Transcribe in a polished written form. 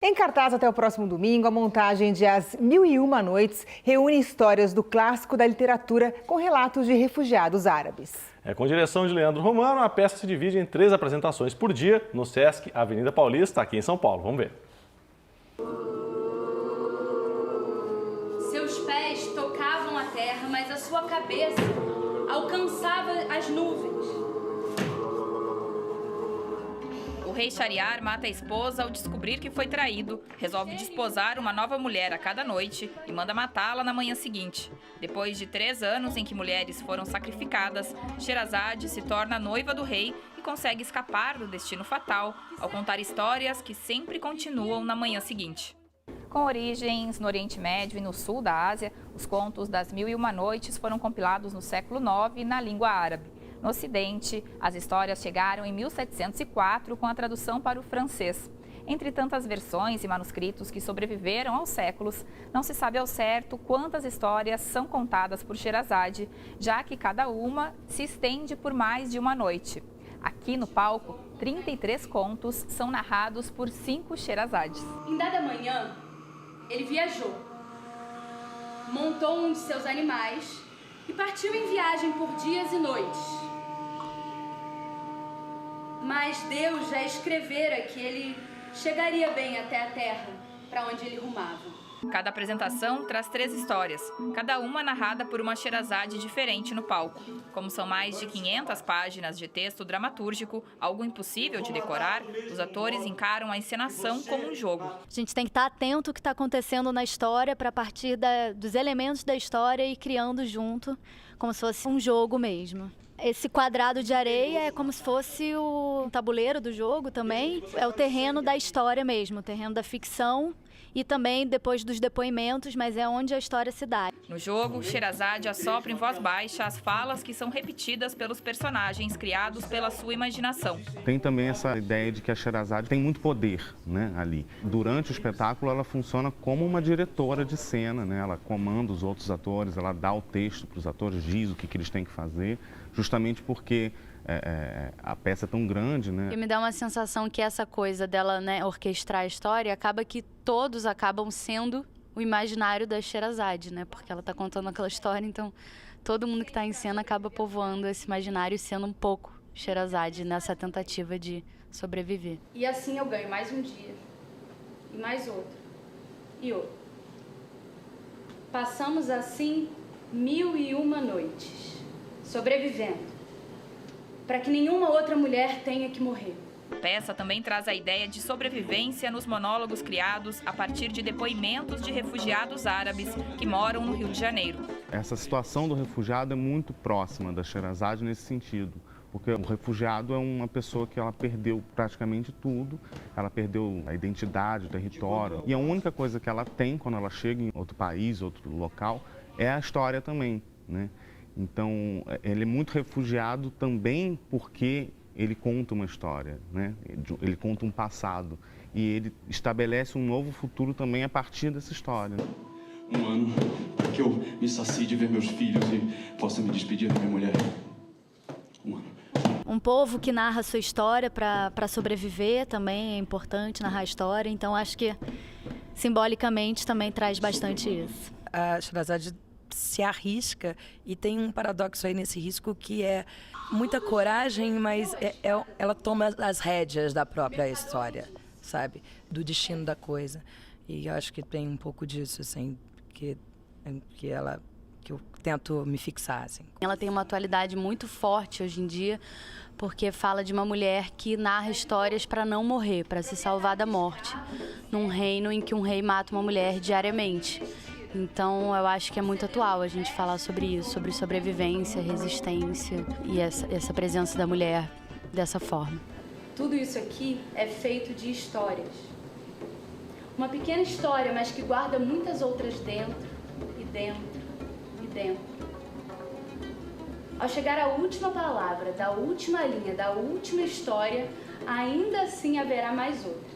Em cartaz até o próximo domingo, a montagem de As Mil e Uma Noites reúne histórias do clássico da literatura com relatos de refugiados árabes. Com direção de Leandro Romano, a peça se divide em 3 apresentações por dia no Sesc Avenida Paulista, aqui em São Paulo. Vamos ver. Seus pés tocavam a terra, mas a sua cabeça alcançava as nuvens. O rei Shahriar mata a esposa ao descobrir que foi traído, resolve desposar uma nova mulher a cada noite e manda matá-la na manhã seguinte. Depois de 3 anos em que mulheres foram sacrificadas, Sherazade se torna noiva do rei e consegue escapar do destino fatal ao contar histórias que sempre continuam na manhã seguinte. Com origens no Oriente Médio e no sul da Ásia, os contos das Mil e Uma Noites foram compilados no século IX na língua árabe. No Ocidente, as histórias chegaram em 1704 com a tradução para o francês. Entre tantas versões e manuscritos que sobreviveram aos séculos, não se sabe ao certo quantas histórias são contadas por Sherazade, já que cada uma se estende por mais de uma noite. Aqui no palco, 33 contos são narrados por 5 Sherazades. Em dada manhã, ele viajou, montou um de seus animais e partiu em viagem por dias e noites. Mas Deus já escrevera que ele chegaria bem até a terra para onde ele rumava. Cada apresentação traz 3 histórias, cada uma narrada por uma Sherazade diferente no palco. Como são mais de 500 páginas de texto dramatúrgico, algo impossível de decorar, os atores encaram a encenação como um jogo. A gente tem que estar atento ao que está acontecendo na história para, a partir dos elementos da história, ir criando junto, como se fosse um jogo mesmo. Esse quadrado de areia é como se fosse o tabuleiro do jogo também. É o terreno da história mesmo, o terreno da ficção e também depois dos depoimentos, mas é onde a história se dá. No jogo, Sherazade assopra em voz baixa as falas que são repetidas pelos personagens criados pela sua imaginação. Tem também essa ideia de que a Sherazade tem muito poder, né, ali. Durante o espetáculo, ela funciona como uma diretora de cena, né? Ela comanda os outros atores, ela dá o texto para os atores, diz o que eles têm que fazer, justamente porque a peça é tão grande, né? E me dá uma sensação que essa coisa dela, né, orquestrar a história, acaba que todos acabam sendo o imaginário da Sherazade, né? Porque ela está contando aquela história, então todo mundo que está em cena acaba povoando esse imaginário e sendo um pouco Sherazade nessa tentativa de sobreviver. E assim eu ganho mais um dia, e mais outro, e outro. Passamos assim 1001 noites, sobrevivendo, para que nenhuma outra mulher tenha que morrer. A peça também traz a ideia de sobrevivência nos monólogos criados a partir de depoimentos de refugiados árabes que moram no Rio de Janeiro. Essa situação do refugiado é muito próxima da Sherazade nesse sentido, porque o refugiado é uma pessoa que ela perdeu praticamente tudo, ela perdeu a identidade, o território, e a única coisa que ela tem quando ela chega em outro país, outro local, é a história também, né? Então, ele é muito refugiado também porque ele conta uma história, né? Ele conta um passado e ele estabelece um novo futuro também a partir dessa história. Um ano para que eu me sacie de ver meus filhos e possa me despedir da minha mulher. Um ano. Um povo que narra a sua história para sobreviver também é importante narrar a história, então acho que simbolicamente também traz bastante isso. A Sherazade se arrisca e tem um paradoxo aí nesse risco que é muita coragem, mas ela toma as rédeas da própria história, sabe? Do destino da coisa. E eu acho que tem um pouco disso, assim, que eu tento me fixar, assim. Ela tem uma atualidade muito forte hoje em dia, porque fala de uma mulher que narra histórias para não morrer, para se salvar da morte, num reino em que um rei mata uma mulher diariamente. Então, eu acho que é muito atual a gente falar sobre isso, sobre sobrevivência, resistência e essa presença da mulher dessa forma. Tudo isso aqui é feito de histórias. Uma pequena história, mas que guarda muitas outras dentro, e dentro, e dentro. Ao chegar à última palavra, da última linha, da última história, ainda assim haverá mais outra.